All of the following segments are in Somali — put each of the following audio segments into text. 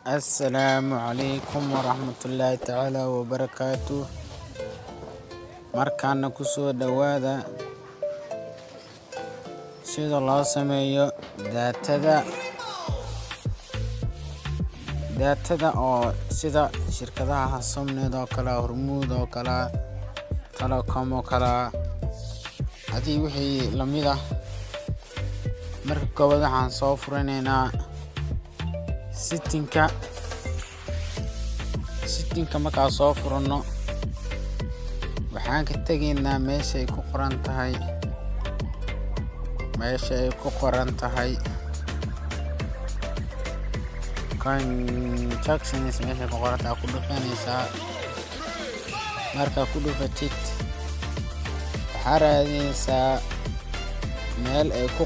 السلام عليكم ورحمة الله تعالى وبركاته. markaana ku soo dhawaada sida loo sameeyo daatada oo sida shirkadaha Somnet oo kala Hormuud oo kala Telecom oo kala hadii wixii lamid ah marka koowaad waxaan soo furanaynaa settingka markaa soo furano waxaan ka tageynaa meesha ay ku qoran tahay contractions meesha ku qoran tahay ku dhufanaysaa marka ku dhufatid waxaa raadinaysaa meel ay ku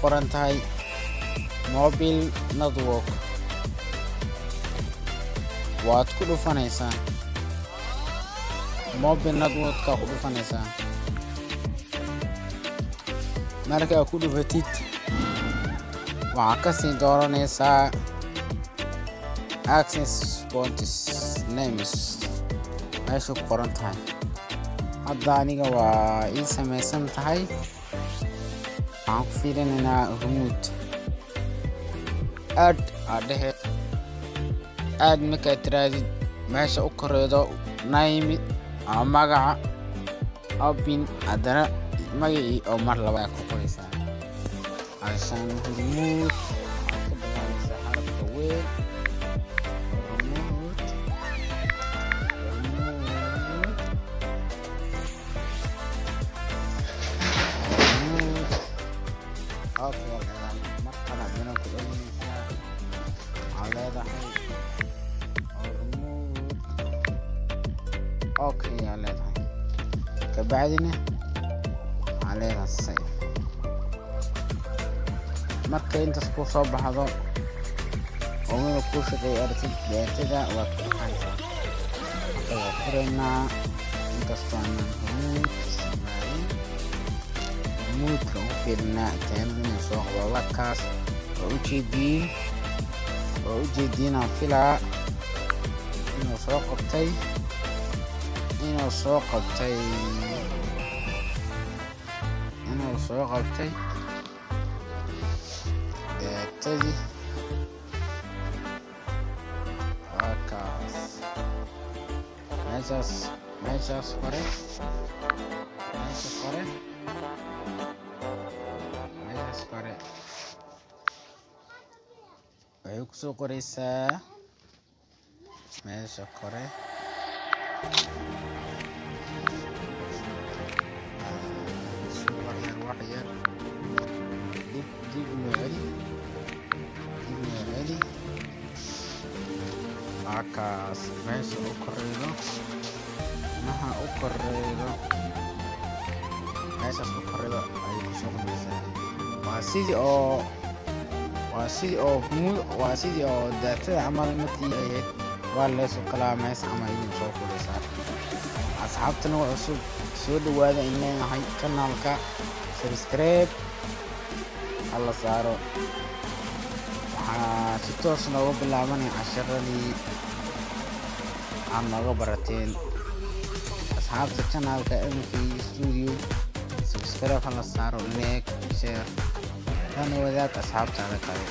qoran tahay mobile network waad ku dhufanaysaa mobile network-ka ku dhufanaysaa marka ku dhufatid waxaa ka sii dooranaysaa access points names meesha ku qoran tahay hadda aniga waa ii samaysan tahay waxaan ku fiirinaynaa Hormuud aad markaa tiraadid meesha u koreedo name ama magaca abin haddana magacii oo mar laba ku qoraysaa عشان Hormuud ku bilaabaysaa xarafka weyn Hormuud afwan markana dina ku dhalinaysaa waxaa leedahay Hormuud okay yaa leedahay kabacdina waxaa leedahay save marka intaas ku soo baxdo oo meel ku shaqeeyo aragtid daatada waad ku dhaqaysaa waa furaynaa inkastoo aan Hormuud ka u fiirnaa inuu soo qabo lakaas oo ujeediin aan filaa inuu soo qabtay daatadii meeshaas hore waxay ku soo qoraysaa meesha kore wax yar dib celi akaas meesha u koreedo meeshaas u koreedo ayay ku soo qoraysaa waa sidii oo daatada camal markii ahayd waa leesoo kalaa meesha camal ayay soo qoraysaa asxaabtana waa cusub soo dhawaada in leenahay kanaalka subscribe hala saaro waxaa si toos nooga bilaabanaya casharadii aan nooga barateen asxaabta kanaalka MK Studio subscribe hala saaro like share lana wadaag asxaabtaada kale